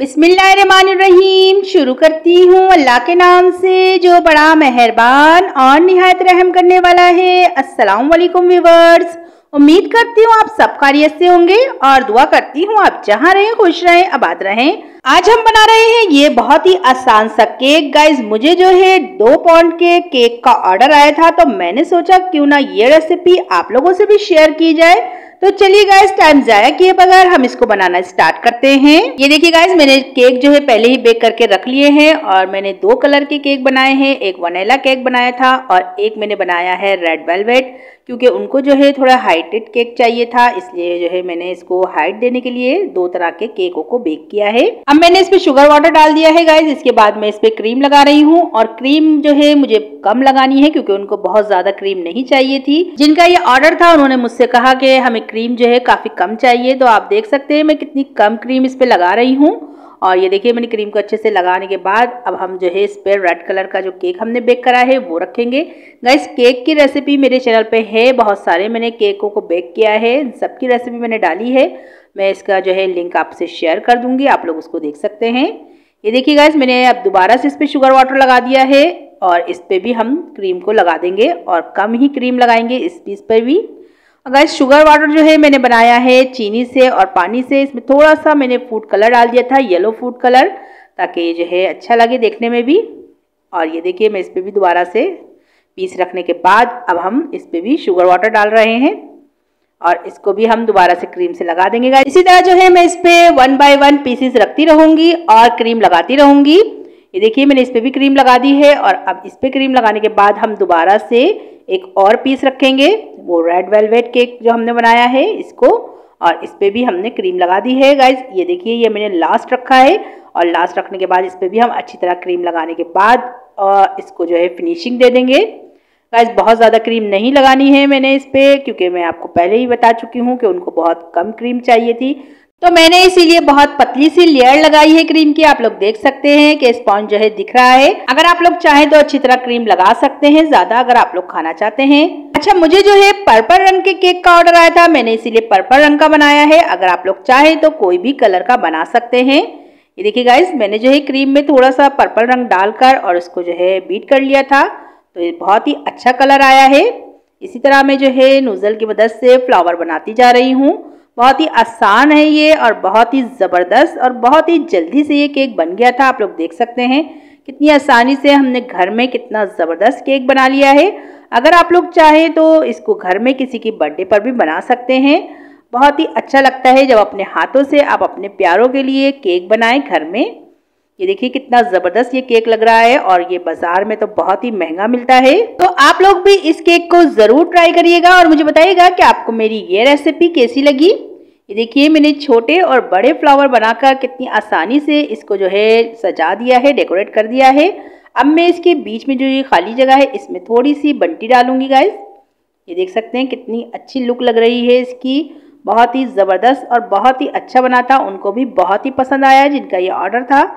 बिस्मिल्लाहिर्रहमानिर्रहीम। शुरू करती हूँ अल्लाह के नाम से जो बड़ा मेहरबान और निहायत रहम करने वाला है। अस्सलाम वालेकुम व्यूअर्स, उम्मीद करती हूँ आप सब खैरियत से होंगे और दुआ करती हूँ आप जहाँ रहें खुश रहें आबाद रहें। आज हम बना रहे हैं ये बहुत ही आसान सा केक। गाइज मुझे जो है 2 पाउंड के केक का ऑर्डर आया था, तो मैंने सोचा क्यों ना ये रेसिपी आप लोगों से भी शेयर की जाए। तो चलिए गाइस टाइम जाया किए बगैर हम इसको बनाना स्टार्ट करते हैं। ये देखिए गाइस मैंने केक जो है पहले ही बेक करके रख लिए हैं और मैंने 2 कलर के केक बनाए हैं। एक वनीला केक बनाया था और एक मैंने बनाया है रेड वेलवेट, क्योंकि उनको जो है थोड़ा हाइटेड केक चाहिए था, इसलिए जो है मैंने इसको हाइट देने के लिए 2 तरह के केकों को बेक किया है। अब मैंने इस पे शुगर वाटर डाल दिया है गाइस। इसके बाद मैं इस पे क्रीम लगा रही हूँ और क्रीम जो है मुझे कम लगानी है क्योंकि उनको बहुत ज्यादा क्रीम नहीं चाहिए थी। जिनका ये ऑर्डर था उन्होंने मुझसे कहा कि हमें क्रीम जो है काफी कम चाहिए, तो आप देख सकते हैं मैं कितनी कम क्रीम इस पे लगा रही हूँ। और ये देखिए मैंने क्रीम को अच्छे से लगाने के बाद अब हम जो है इस पे रेड कलर का जो केक हमने बेक करा है वो रखेंगे। गाइस केक की रेसिपी मेरे चैनल पे है, बहुत सारे मैंने केकों को बेक किया है, सबकी रेसिपी मैंने डाली है। मैं इसका जो है लिंक आपसे शेयर कर दूंगी, आप लोग उसको देख सकते हैं। ये देखिए गाइस मैंने अब दोबारा से इस पे शुगर वाटर लगा दिया है और इस पे भी हम क्रीम को लगा देंगे और कम ही क्रीम लगाएंगे इस पीस पर भी। गाइस शुगर वाटर जो है मैंने बनाया है चीनी से और पानी से। इसमें थोड़ा सा मैंने फूड कलर डाल दिया था, येलो फूड कलर, ताकि ये जो है अच्छा लगे देखने में भी। और ये देखिए मैं इस पे भी दोबारा से पीस रखने के बाद अब हम इस पे भी शुगर वाटर डाल रहे हैं और इसको भी हम दोबारा से क्रीम से लगा देंगे गाइस। इसी तरह जो है मैं इस पे 1 बाय 1 पीसेस रखती रहूंगी और क्रीम लगाती रहूंगी। ये देखिए मैंने इस पे भी क्रीम लगा दी है और अब इस पे क्रीम लगाने के बाद हम दोबारा से एक और पीस रखेंगे, वो रेड वेलवेट केक जो हमने बनाया है इसको, और इस पे भी हमने क्रीम लगा दी है गाइस। ये देखिए ये मैंने लास्ट रखा है और लास्ट रखने के बाद इस पे भी हम अच्छी तरह क्रीम लगाने के बाद इसको जो है फिनिशिंग दे देंगे। गाइस बहुत ज़्यादा क्रीम नहीं लगानी है मैंने इस पे, क्योंकि मैं आपको पहले ही बता चुकी हूँ कि उनको बहुत कम क्रीम चाहिए थी, तो मैंने इसीलिए बहुत पतली सी लेयर लगाई है क्रीम की। आप लोग देख सकते हैं कि स्पॉन्ज जो है दिख रहा है। अगर आप लोग चाहें तो अच्छी तरह क्रीम लगा सकते हैं ज्यादा, अगर आप लोग खाना चाहते हैं। अच्छा मुझे जो है पर्पल रंग के केक का ऑर्डर आया था, मैंने इसीलिए पर्पल रंग का बनाया है। अगर आप लोग चाहें तो कोई भी कलर का बना सकते हैं। ये देखिए गाइस मैंने जो है क्रीम में थोड़ा सा पर्पल रंग डालकर और इसको जो है बीट कर लिया था, तो ये बहुत ही अच्छा कलर आया है। इसी तरह मैं जो है नोजल की मदद से फ्लावर बनाती जा रही हूँ। बहुत ही आसान है ये और बहुत ही ज़बरदस्त और बहुत ही जल्दी से ये केक बन गया था। आप लोग देख सकते हैं कितनी आसानी से हमने घर में कितना ज़बरदस्त केक बना लिया है। अगर आप लोग चाहें तो इसको घर में किसी की बर्थडे पर भी बना सकते हैं। बहुत ही अच्छा लगता है जब अपने हाथों से आप अपने प्यारों के लिए केक बनाएं घर में। ये देखिए कितना ज़बरदस्त ये केक लग रहा है और ये बाजार में तो बहुत ही महंगा मिलता है। तो आप लोग भी इस केक को ज़रूर ट्राई करिएगा और मुझे बताइएगा कि आपको मेरी ये रेसिपी कैसी लगी। ये देखिए मैंने छोटे और बड़े फ्लावर बनाकर कितनी आसानी से इसको जो है सजा दिया है, डेकोरेट कर दिया है। अब मैं इसके बीच में जो ये खाली जगह है इसमें थोड़ी सी बंटी डालूंगी गाइस। ये देख सकते हैं कितनी अच्छी लुक लग रही है इसकी, बहुत ही ज़बरदस्त और बहुत ही अच्छा बना था। उनको भी बहुत ही पसंद आया जिनका ये ऑर्डर था।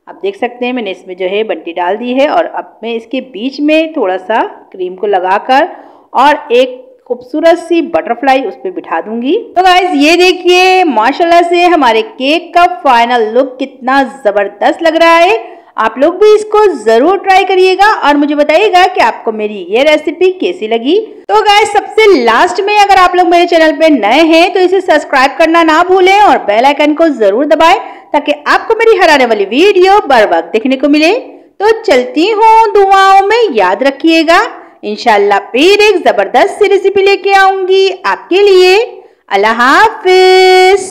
आप देख सकते हैं मैंने इसमें जो है बंटी डाल दी है और अब मैं इसके बीच में थोड़ा सा क्रीम को लगाकर और एक खूबसूरत सी बटरफ्लाई उस पर बिठा दूंगी। तो गाइस ये देखिए माशाल्लाह से हमारे केक का फाइनल लुक कितना ज़बरदस्त लग रहा है। आप लोग भी इसको ज़रूर ट्राई करिएगा और मुझे बताइएगा कि आपको मेरी ये रेसिपी कैसी लगी। तो गाइस सबसे लास्ट में अगर आप लोग मेरे चैनल पे नए हैं तो इसे सब्सक्राइब करना ना भूलें और बेल आइकन को ज़रूर दबाएं ताकि आपको मेरी हर आने वाली वीडियो बर वक्त देखने को मिले। तो चलती हूँ दुआओं में, याद रखिएगा इंशाल्लाह फिर एक ज़बरदस्त सी रेसिपी लेके आऊंगी आपके लिए। अल्लाह हाफिज।